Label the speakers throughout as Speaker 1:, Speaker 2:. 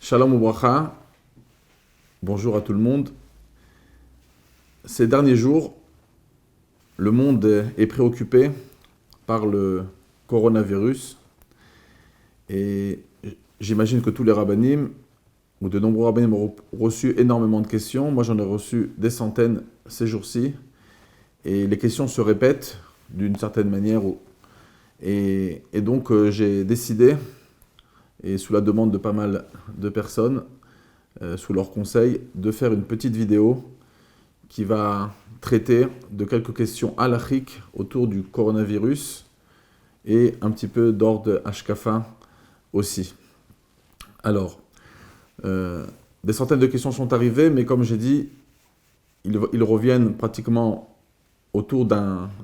Speaker 1: Shalom Ubracha, bonjour à tout le monde. Ces derniers jours, le monde est préoccupé par le coronavirus et j'imagine que tous les rabbinim ou de nombreux rabbinim ont reçu énormément de questions. Moi, j'en ai reçu des centaines ces jours-ci et les questions se répètent d'une certaine manière. Et donc, j'ai décidé, et sous la demande de pas mal de personnes, sous leur conseil, de faire une petite vidéo qui va traiter de quelques questions halachiques autour du coronavirus et un petit peu d'ordre hashkafa aussi. Alors, des centaines de questions sont arrivées, mais comme j'ai dit, ils reviennent pratiquement autour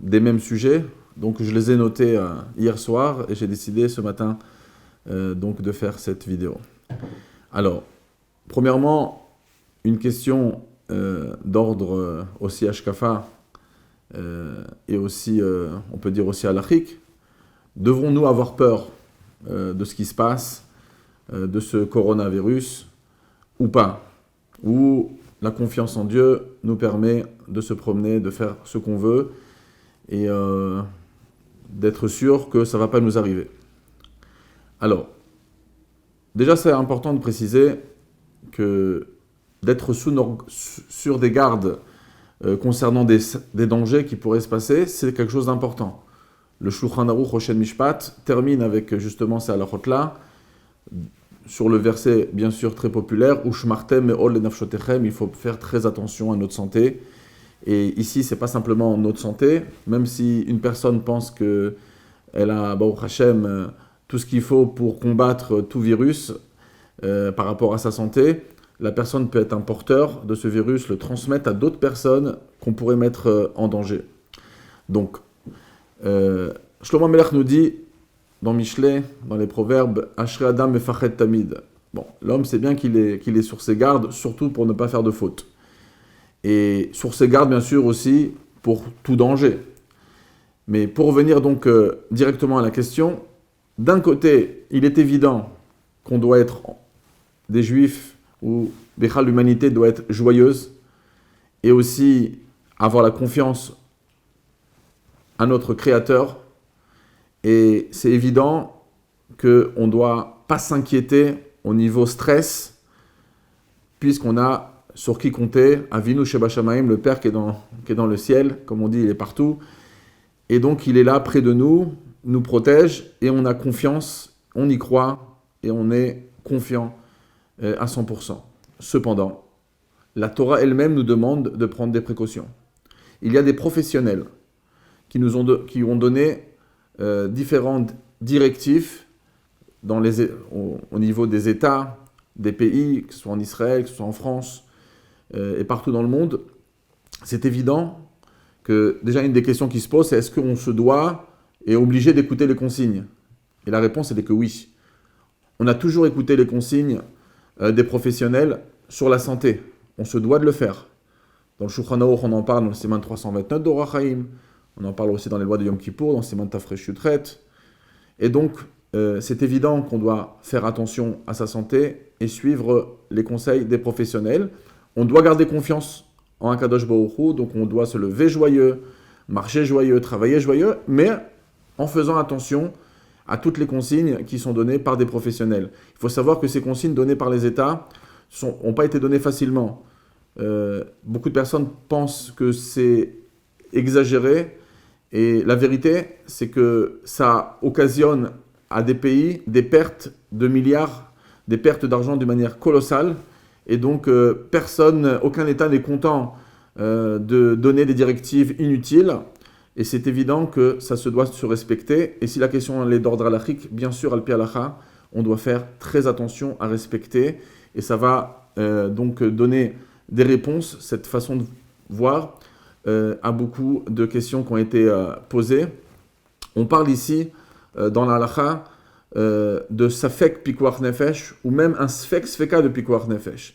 Speaker 1: des mêmes sujets. Donc je les ai notés hier soir et j'ai décidé ce matin donc de faire cette vidéo. Alors, premièrement, une question d'ordre aussi hashkafa et aussi, on peut dire aussi halachique. Devons-nous avoir peur de ce qui se passe, de ce coronavirus ou pas? Ou la confiance en Dieu nous permet de se promener, de faire ce qu'on veut et d'être sûr que ça ne va pas nous arriver. Alors, déjà c'est important de préciser que d'être sur des gardes concernant des dangers qui pourraient se passer, c'est quelque chose d'important. Le Shulchan Aruch Hoshen Mishpat termine avec justement ces halachot-là, sur le verset bien sûr très populaire, Ushmartem me'ol lenafshotechem, il faut faire très attention à notre santé. Et ici, c'est pas simplement notre santé, même si une personne pense qu'elle a, Baruch Hashem, tout ce qu'il faut pour combattre tout virus par rapport à sa santé, la personne peut être un porteur de ce virus, le transmettre à d'autres personnes qu'on pourrait mettre en danger. Donc, Shlomo Melech nous dit, dans Michelet, dans les proverbes, Ashrei Adam mefached tamid. Bon, l'homme sait bien qu'il est sur ses gardes, surtout pour ne pas faire de faute. Et sur ses gardes, bien sûr, aussi pour tout danger. Mais pour revenir donc directement à la question, d'un côté, il est évident qu'on doit être des juifs, ou l'humanité doit être joyeuse, et aussi avoir la confiance à notre Créateur. Et c'est évident qu'on ne doit pas s'inquiéter au niveau stress, puisqu'on a sur qui compter, Avinu Sheba Shamayim, le Père qui est dans le ciel, comme on dit, il est partout. Et donc il est là près de nous, nous protège, et on a confiance, on y croit, et on est confiant à 100%. Cependant, la Torah elle-même nous demande de prendre des précautions. Il y a des professionnels qui ont donné différentes directives au niveau des États, des pays, que ce soit en Israël, que ce soit en France et partout dans le monde. C'est évident que déjà une des questions qui se pose, c'est est-ce qu'on se doit et est obligé d'écouter les consignes? Et la réponse était que oui. On a toujours écouté les consignes des professionnels sur la santé. On se doit de le faire. Dans le Shulchan Aruch, on en parle dans le Siman 329 d'Orach Chaim. On en parle aussi dans les lois de Yom Kippour, dans le Siman Tafresh Yudchet. Et donc, c'est évident qu'on doit faire attention à sa santé et suivre les conseils des professionnels. On doit garder confiance en Akadosh Baruch Hu, donc on doit se lever joyeux, marcher joyeux, travailler joyeux, mais en faisant attention à toutes les consignes qui sont données par des professionnels. Il faut savoir que ces consignes données par les États n'ont pas été données facilement. Beaucoup de personnes pensent que c'est exagéré, et la vérité, c'est que ça occasionne à des pays des pertes de milliards, des pertes d'argent d'une manière colossale. Et donc, aucun État n'est content de donner des directives inutiles. Et c'est évident que ça se doit se respecter. Et si la question est d'ordre halachique, bien sûr, al-pi halacha, on doit faire très attention à respecter. Et ça va donc donner des réponses, cette façon de voir, à beaucoup de questions qui ont été posées. On parle ici, dans la halacha, de safek pikuach nefesh, ou même un sfek sfeka de pikuach nefesh.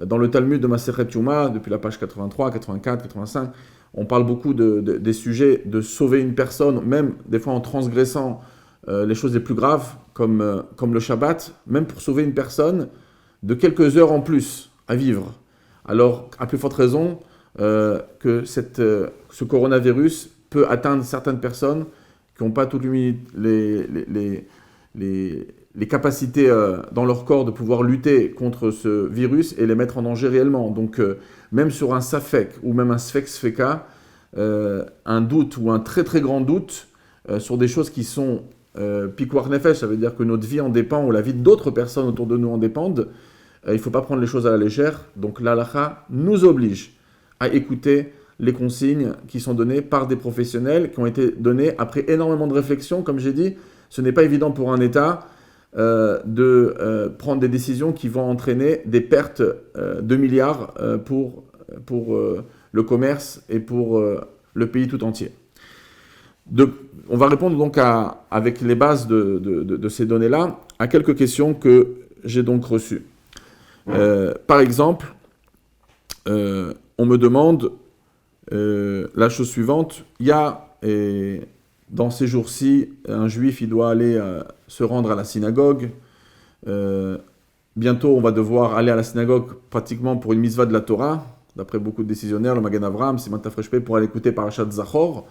Speaker 1: Dans le Talmud de Masechet Yuma, depuis la page 83, 84, 85, on parle beaucoup des sujets de sauver une personne, même des fois en transgressant les choses les plus graves, comme le Shabbat, même pour sauver une personne, de quelques heures en plus à vivre. Alors, à plus forte raison, que ce coronavirus peut atteindre certaines personnes qui n'ont pas toutes les capacités dans leur corps de pouvoir lutter contre ce virus et les mettre en danger réellement. Donc, même sur un safek ou même un sfek sfeka, un doute ou un très très grand doute sur des choses qui sont pikuach nefesh, ça veut dire que notre vie en dépend ou la vie d'autres personnes autour de nous en dépendent, il ne faut pas prendre les choses à la légère. Donc l'halakha nous oblige à écouter les consignes qui sont données par des professionnels, qui ont été données après énormément de réflexion. Comme j'ai dit, ce n'est pas évident pour un État de prendre des décisions qui vont entraîner des pertes de milliards pour le commerce et pour le pays tout entier. On va répondre donc avec les bases de ces données-là à quelques questions que j'ai donc reçues. Par exemple, on me demande la chose suivante. Il y a, dans ces jours-ci, un juif, il doit aller se rendre à la synagogue. Bientôt, on va devoir aller à la synagogue pratiquement pour une mitzvah de la Torah. D'après beaucoup de décisionnaires, le Magen Avraham, Siman Tafresh Pei, pour aller écouter Parashat Zachor.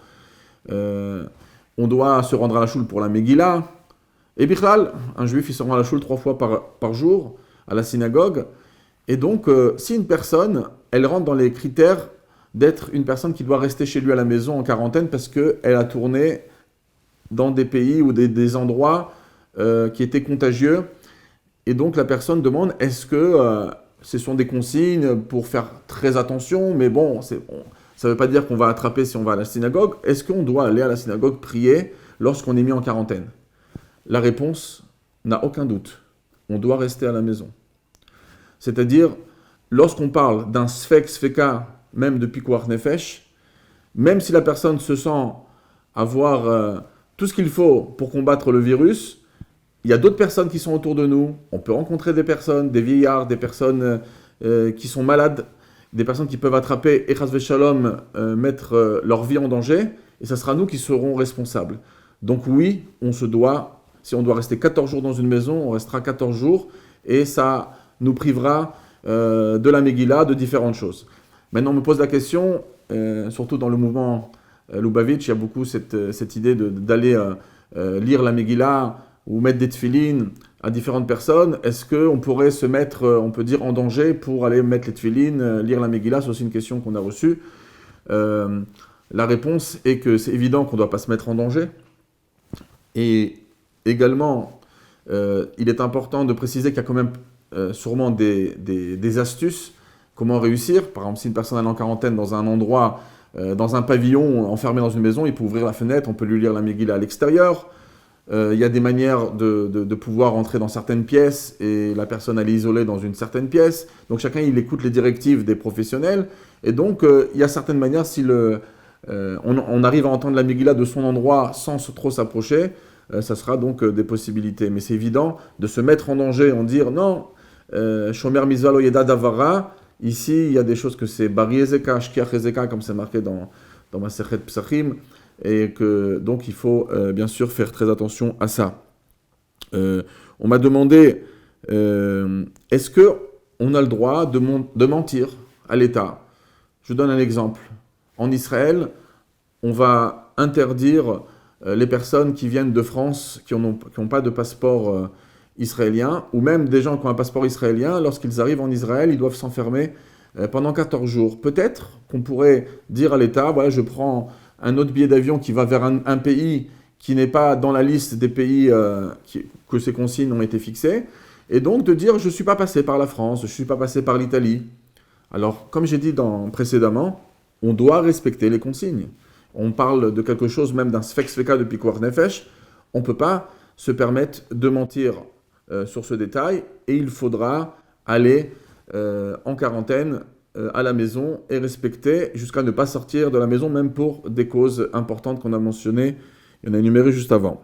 Speaker 1: On doit se rendre à la choule pour la Megillah. Et Bichlal, un juif, il se rend à la choule 3 fois par jour, à la synagogue. Et donc, si une personne, elle rentre dans les critères d'être une personne qui doit rester chez lui à la maison en quarantaine parce qu'elle a tourné dans des pays ou des endroits qui étaient contagieux. Et donc, la personne demande, est-ce que ce sont des consignes pour faire très attention, mais bon, ça ne veut pas dire qu'on va attraper si on va à la synagogue. Est-ce qu'on doit aller à la synagogue prier lorsqu'on est mis en quarantaine? La réponse n'a aucun doute. On doit rester à la maison. C'est-à-dire, lorsqu'on parle d'un sfek, sfeka, même de pikuach nefesh, même si la personne se sent avoir tout ce qu'il faut pour combattre le virus, il y a d'autres personnes qui sont autour de nous. On peut rencontrer des personnes, des vieillards, des personnes qui sont malades, des personnes qui peuvent attraper, et chas v'shalom, mettre leur vie en danger, et ce sera nous qui serons responsables. Donc oui, si on doit rester 14 jours dans une maison, on restera 14 jours, et ça nous privera de la Megillah, de différentes choses. Maintenant, on me pose la question, surtout dans le mouvement Lubavitch, il y a beaucoup cette idée d'aller lire la Megillah ou mettre des tefilines à différentes personnes. Est-ce qu'on pourrait se mettre, on peut dire, en danger pour aller mettre les tefilines, lire la Megillah? C'est aussi une question qu'on a reçue. La réponse est que c'est évident qu'on ne doit pas se mettre en danger. Et également, il est important de préciser qu'il y a quand même sûrement des astuces. Comment réussir? Par exemple, si une personne est en quarantaine dans un endroit, dans un pavillon, enfermé dans une maison, il peut ouvrir la fenêtre, on peut lui lire la Megillah à l'extérieur. Il y a des manières de pouvoir entrer dans certaines pièces et la personne elle est isolée dans une certaine pièce. Donc chacun il écoute les directives des professionnels. Et donc il y a certaines manières, si on arrive à entendre la Megillah de son endroit sans trop s'approcher, ça sera donc des possibilités. Mais c'est évident de se mettre en danger, en dire non, Shomer Mizvah lo yeda davara. Ici, il y a des choses que c'est Bari Ezeka, Shkiach Ezeka, comme c'est marqué dans Masechet Psachim, et que donc il faut bien sûr faire très attention à ça. On m'a demandé, est-ce qu'on a le droit de mentir à l'État? Je donne un exemple. En Israël, on va interdire les personnes qui viennent de France, qui n'ont pas de passeport israélien, ou même des gens qui ont un passeport israélien, lorsqu'ils arrivent en Israël, ils doivent s'enfermer pendant 14 jours. Peut-être qu'on pourrait dire à l'État, voilà, je prends un autre billet d'avion qui va vers un pays qui n'est pas dans la liste des pays que ces consignes ont été fixées, et donc de dire, je ne suis pas passé par la France, je ne suis pas passé par l'Italie. Alors, comme j'ai dit précédemment, on doit respecter les consignes. On parle de quelque chose, même d'un sfek sveka de pikuach nefesh, on ne peut pas se permettre de mentir sur ce détail, et il faudra aller en quarantaine à la maison et respecter jusqu'à ne pas sortir de la maison, même pour des causes importantes qu'on a mentionnées. Il y en a énuméré juste avant.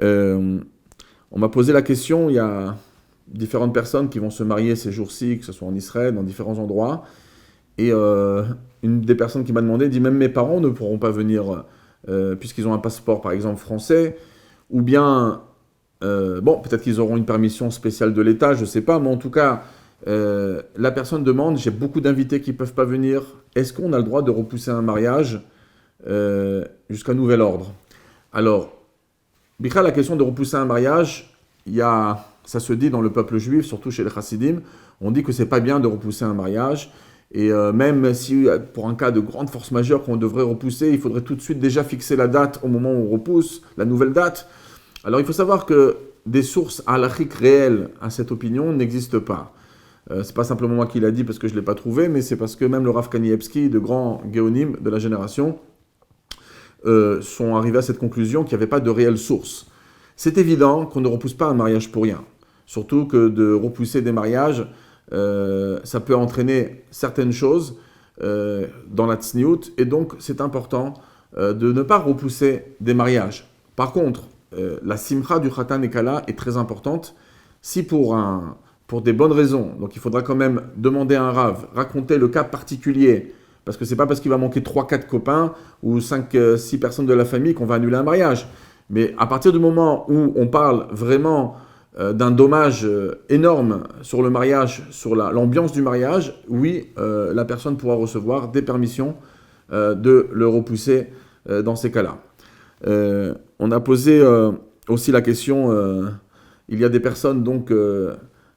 Speaker 1: On m'a posé la question, il y a différentes personnes qui vont se marier ces jours-ci, que ce soit en Israël, dans différents endroits, et une des personnes qui m'a demandé dit même mes parents ne pourront pas venir puisqu'ils ont un passeport par exemple français, ou bien Bon, peut-être qu'ils auront une permission spéciale de l'État, je ne sais pas, mais en tout cas, la personne demande, j'ai beaucoup d'invités qui ne peuvent pas venir, est-ce qu'on a le droit de repousser un mariage jusqu'à nouvel ordre? Alors, Bikha, la question de repousser un mariage, ça se dit dans le peuple juif, surtout chez les chassidim, on dit que c'est pas bien de repousser un mariage, et même si pour un cas de grande force majeure qu'on devrait repousser, il faudrait tout de suite déjà fixer la date au moment où on repousse, la nouvelle date. Alors il faut savoir que des sources halachiques réelles à cette opinion n'existent pas. C'est pas simplement moi qui l'a dit parce que je l'ai pas trouvé, mais c'est parce que même le Rav Kanievski, de grands géonim de la génération, sont arrivés à cette conclusion qu'il n'y avait pas de réelle source. C'est évident qu'on ne repousse pas un mariage pour rien. Surtout que de repousser des mariages, ça peut entraîner certaines choses dans la tsniout, et donc c'est important de ne pas repousser des mariages. Par contre, la simcha du Khatan et Kala est très importante. Si pour des bonnes raisons, donc il faudra quand même demander à un Rav, raconter le cas particulier, parce que c'est pas parce qu'il va manquer 3-4 copains ou 5-6 personnes de la famille qu'on va annuler un mariage. Mais à partir du moment où on parle vraiment d'un dommage énorme sur le mariage, sur l'ambiance du mariage, oui, la personne pourra recevoir des permissions de le repousser dans ces cas-là. On a posé aussi la question, il y a des personnes, donc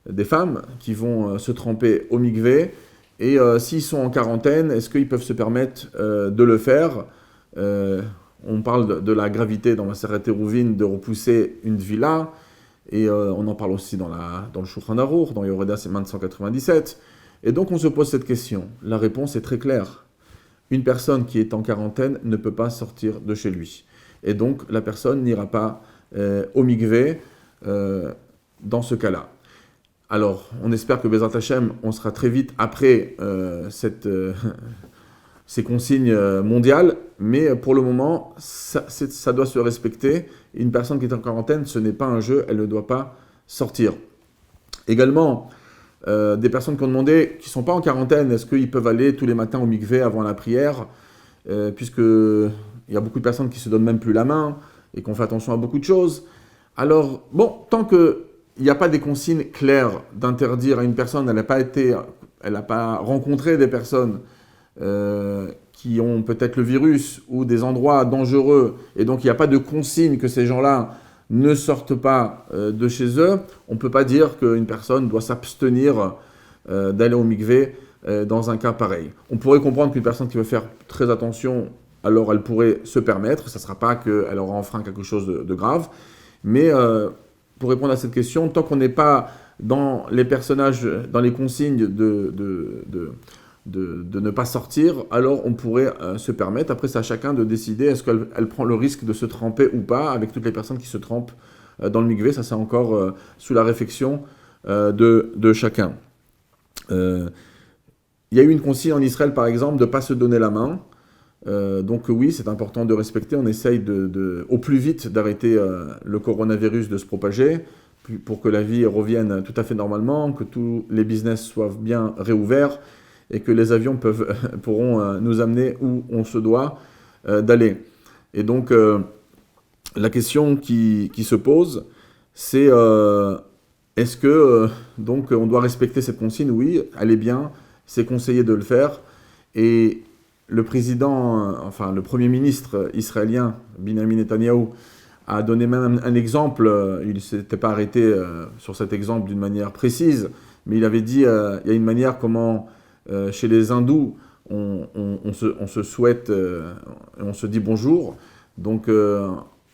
Speaker 1: des femmes, qui vont se tremper au mikvé, et s'ils sont en quarantaine, est-ce qu'ils peuvent se permettre de le faire? On parle de la gravité dans la Maseret Eruvin de repousser une villa, et on en parle aussi dans le Shulchan Aruch, dans Yoreda Siman 197. Et donc on se pose cette question. La réponse est très claire. Une personne qui est en quarantaine ne peut pas sortir de chez lui. Et donc la personne n'ira pas au mikvé dans ce cas-là. Alors, on espère que Bezrat Hashem, on sera très vite après ces consignes mondiales, mais pour le moment, ça doit se respecter. Une personne qui est en quarantaine, ce n'est pas un jeu, elle ne doit pas sortir. Également, des personnes qui ont demandé, qui ne sont pas en quarantaine, est-ce qu'ils peuvent aller tous les matins au mikvé avant la prière, puisqu'il y a beaucoup de personnes qui ne se donnent même plus la main et qu'on fait attention à beaucoup de choses. Alors, bon, tant qu'il n'y a pas des consignes claires d'interdire à une personne, elle n'a pas rencontré des personnes qui ont peut-être le virus ou des endroits dangereux, et donc il n'y a pas de consigne que ces gens-là ne sortent pas de chez eux, on ne peut pas dire qu'une personne doit s'abstenir d'aller au mikvé dans un cas pareil. On pourrait comprendre qu'une personne qui veut faire très attention, alors elle pourrait se permettre, ça ne sera pas qu'elle aura enfreint quelque chose de grave, mais pour répondre à cette question, tant qu'on n'est pas dans les personnages, dans les consignes de ne pas sortir, alors on pourrait se permettre. Après, c'est à chacun de décider est-ce qu'elle prend le risque de se tremper ou pas avec toutes les personnes qui se trempent dans le mikvé. Ça, c'est encore sous la réflexion de chacun. Il y a eu une consigne en Israël, par exemple, de ne pas se donner la main. Donc oui, c'est important de respecter. On essaye au plus vite d'arrêter le coronavirus de se propager pour que la vie revienne tout à fait normalement, que tous les business soient bien réouverts, et que les avions pourront nous amener où on se doit d'aller. Et donc, la question qui se pose, c'est est-ce que donc on doit respecter cette consigne? Oui, elle est bien, c'est conseillé de le faire. Et le Premier ministre israélien, Benjamin Netanyahou, a donné même un exemple. Il ne s'était pas arrêté sur cet exemple d'une manière précise, mais il avait dit il y a une manière comment... chez les hindous, on se souhaite, on se dit bonjour, donc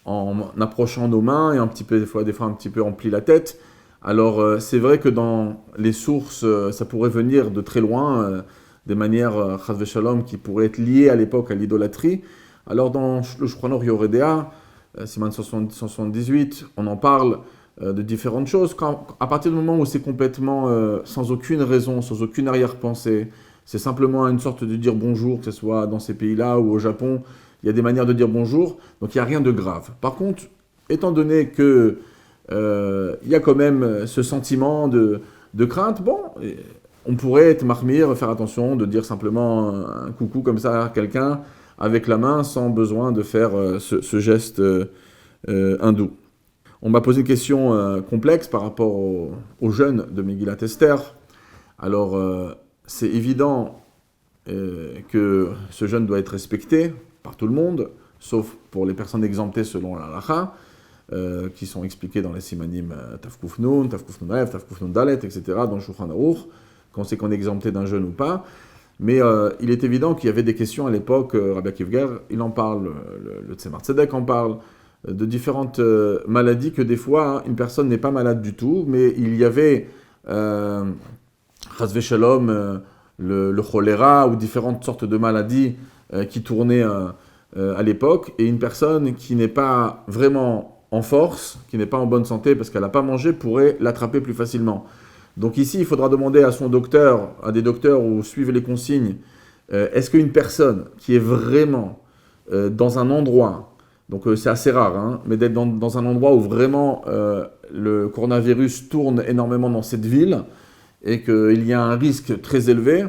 Speaker 1: en approchant nos mains et des fois un petit peu on plie la tête. Alors c'est vrai que dans les sources, ça pourrait venir de très loin, des manières chas v'shalom qui pourraient être liées à l'époque à l'idolâtrie. Alors dans le Shulchan Aruch Yoredea, Siman 178, on en parle de différentes choses. À partir du moment où c'est complètement sans aucune raison, sans aucune arrière-pensée, c'est simplement une sorte de dire bonjour, que ce soit dans ces pays-là ou au Japon, il y a des manières de dire bonjour, donc il n'y a rien de grave. Par contre, étant donné que il y a quand même ce sentiment de crainte, bon, on pourrait être marmire, faire attention, de dire simplement un coucou comme ça à quelqu'un avec la main sans besoin de faire ce geste hindou. On m'a posé une question complexe par rapport au jeûne de Megillat Esther. Alors, c'est évident que ce jeûne doit être respecté par tout le monde, sauf pour les personnes exemptées selon la halakha, qui sont expliquées dans les simanim Tafkuf Nun, Tafkuf Nun Aleph, Tafkuf Nun Dalet, etc., dans le Shulchan Aruch, qu'on sait qu'on est exempté d'un jeûne ou pas. Mais il est évident qu'il y avait des questions à l'époque, Rabbi Akiva Ger, il en parle, le Tzemar Tzedek en parle, de différentes maladies que des fois, une personne n'est pas malade du tout, mais il y avait, Chas v'Shalom, le choléra ou différentes sortes de maladies qui tournaient à l'époque, et une personne qui n'est pas vraiment en force, qui n'est pas en bonne santé parce qu'elle n'a pas mangé, pourrait l'attraper plus facilement. Donc ici, il faudra demander à son docteur, à des docteurs ou suivre les consignes, est-ce qu'une personne qui est vraiment dans un endroit, donc c'est assez rare, hein, mais d'être dans un endroit où vraiment le coronavirus tourne énormément dans cette ville et qu'il y a un risque très élevé,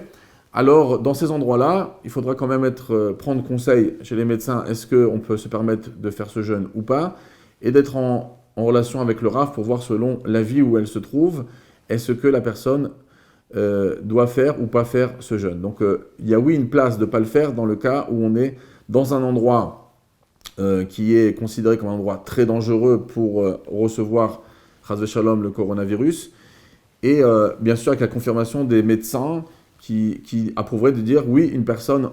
Speaker 1: alors dans ces endroits-là, il faudra quand même prendre conseil chez les médecins, est-ce qu'on peut se permettre de faire ce jeûne ou pas, et d'être en relation avec le RAF pour voir selon la vie où elle se trouve, est-ce que la personne doit faire ou pas faire ce jeûne. Donc il y a oui une place de ne pas le faire dans le cas où on est dans un endroit qui est considéré comme un endroit très dangereux pour recevoir, chas v'shalom, le coronavirus, et bien sûr avec la confirmation des médecins qui approuveraient de dire oui, une personne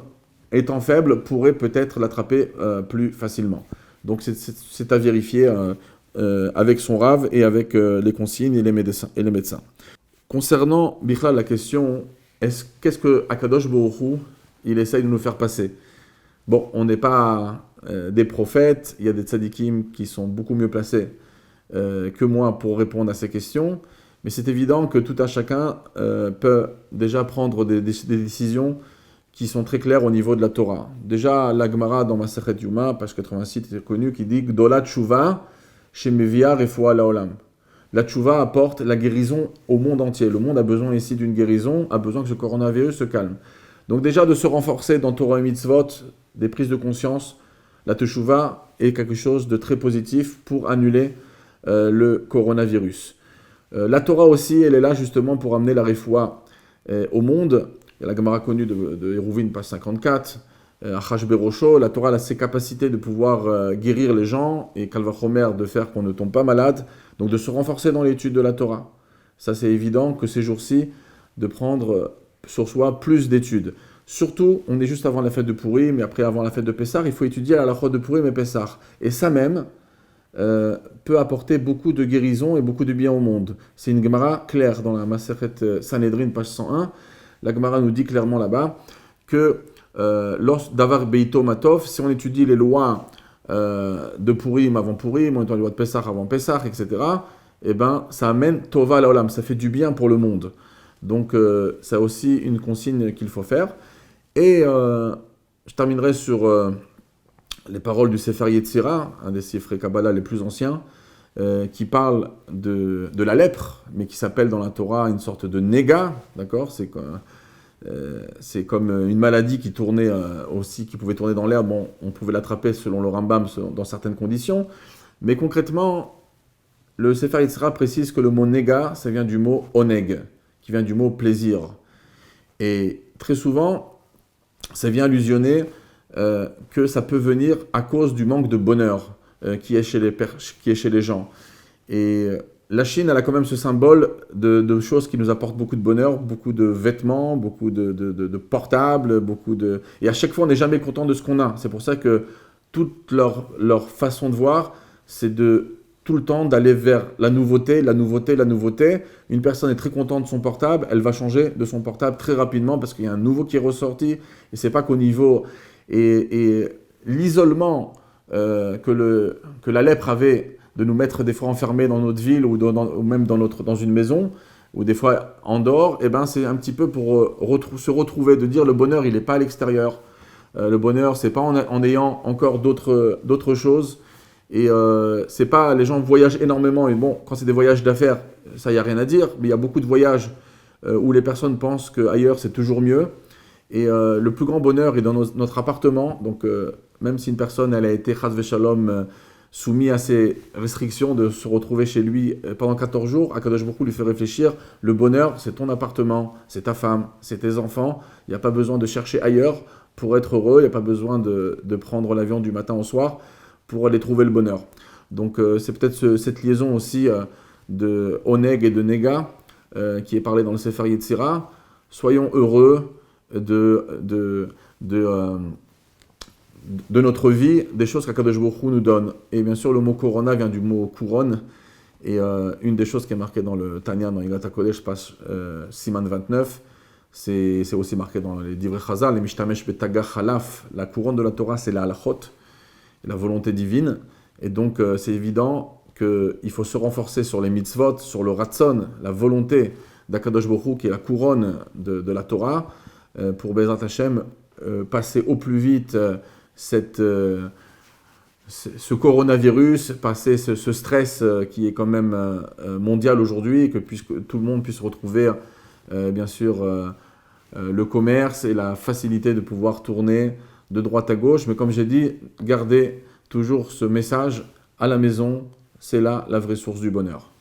Speaker 1: étant faible pourrait peut-être l'attraper plus facilement. Donc c'est à vérifier avec son rave et avec les consignes et les médecins. Concernant Bichlal, la question, qu'est-ce que Akadosh Baruch Hu, il essaye de nous faire passer? Bon, on n'est pas des prophètes, il y a des tzadikim qui sont beaucoup mieux placés que moi pour répondre à ces questions, mais c'est évident que tout un chacun peut déjà prendre des décisions qui sont très claires au niveau de la Torah. Déjà, la Gemara dans Masechet Yuma, page 86, est connue, qui dit « Gdola tshuva shemevia refoua laolam ». La tchouva apporte la guérison au monde entier. Le monde a besoin ici d'une guérison, a besoin que ce coronavirus se calme. Donc déjà, de se renforcer dans Torah et Mitzvot, des prises de conscience, la tchouva est quelque chose de très positif pour annuler le coronavirus. La Torah aussi, elle est là justement pour amener la refoua au monde. Il y a la Gemara connue de Hérouvin, page 54, Achashberosho, la Torah a ses capacités de pouvoir guérir les gens, et Kalvachomer de faire qu'on ne tombe pas malade, donc de se renforcer dans l'étude de la Torah. Ça c'est évident que ces jours-ci, de prendre sur soi plus d'études. Surtout, on est juste avant la fête de Pourim, mais après avant la fête de Pessah, il faut étudier la halachot de Pourim et Pessah. Et ça même peut apporter beaucoup de guérison et beaucoup de bien au monde. C'est une Gemara claire dans la Masechet Sanhedrin, page 101. La Gemara nous dit clairement là-bas que Davar Beito Matov, si on étudie les lois de Pourim avant Pourim, on étudie les lois de Pessah avant Pessah, etc., eh ben, ça amène Tova Laolam, ça fait du bien pour le monde. Donc, c'est aussi une consigne qu'il faut faire. Et je terminerai sur les paroles du Sefer Yetzira, un des Sifrei Kabbalah les plus anciens, qui parle de la lèpre, mais qui s'appelle dans la Torah une sorte de néga, d'accord ? C'est comme une maladie qui tournait aussi, qui pouvait tourner dans l'air. Bon, on pouvait l'attraper selon le Rambam dans certaines conditions, mais concrètement, le Sefer Yetzira précise que le mot néga, ça vient du mot oneg, qui vient du mot plaisir. Et très souvent, ça vient allusionner que ça peut venir à cause du manque de bonheur qui est chez les gens. Et la Chine, elle a quand même ce symbole de choses qui nous apportent beaucoup de bonheur, beaucoup de vêtements, beaucoup de portables, et à chaque fois, on n'est jamais content de ce qu'on a. C'est pour ça que toute leur façon de voir, c'est de tout le temps d'aller vers la nouveauté, la nouveauté, la nouveauté. Une personne est très contente de son portable, elle va changer de son portable très rapidement parce qu'il y a un nouveau qui est ressorti. Et c'est pas qu'au niveau... Et l'isolement que la lèpre avait de nous mettre des fois enfermés dans notre ville ou même dans une maison, ou des fois en dehors, eh ben c'est un petit peu pour se retrouver, de dire le bonheur, il n'est pas à l'extérieur. Le bonheur, c'est pas en ayant encore d'autres choses. Et c'est pas, les gens voyagent énormément, et bon, quand c'est des voyages d'affaires, ça y a rien à dire, mais il y a beaucoup de voyages où les personnes pensent qu'ailleurs c'est toujours mieux. Et le plus grand bonheur est dans notre appartement, donc même si une personne elle a été chas v'shalom soumis à ces restrictions de se retrouver chez lui pendant 14 jours, Akadosh Baruch Hu lui fait réfléchir, le bonheur, c'est ton appartement, c'est ta femme, c'est tes enfants, il n'y a pas besoin de chercher ailleurs pour être heureux, il n'y a pas besoin de prendre l'avion du matin au soir pour aller trouver le bonheur. Donc c'est peut-être cette liaison aussi de Oneg et de Nega qui est parlée dans le Sefer Yetzira. Soyons heureux de notre vie, des choses qu'Akadosh Baruch Hu nous donne. Et bien sûr, le mot Corona vient du mot couronne. Et une des choses qui est marquée dans le Tanya, dans Ilat HaKodesh, page Siman 29, c'est aussi marqué dans les Divrei Chazal, les Mishtamesh Betaga Chalaf, la couronne de la Torah, c'est la halachot, la volonté divine. Et donc, c'est évident qu'il faut se renforcer sur les mitzvot, sur le ratzon, la volonté d'Akadosh Baruch Hu, qui est la couronne de la Torah, pour Bezrat Hashem, passer au plus vite ce coronavirus, passer ce stress qui est quand même mondial aujourd'hui, et que tout le monde puisse retrouver, bien sûr, le commerce et la facilité de pouvoir tourner de droite à gauche. Mais comme j'ai dit, gardez toujours ce message à la maison, c'est là la vraie source du bonheur.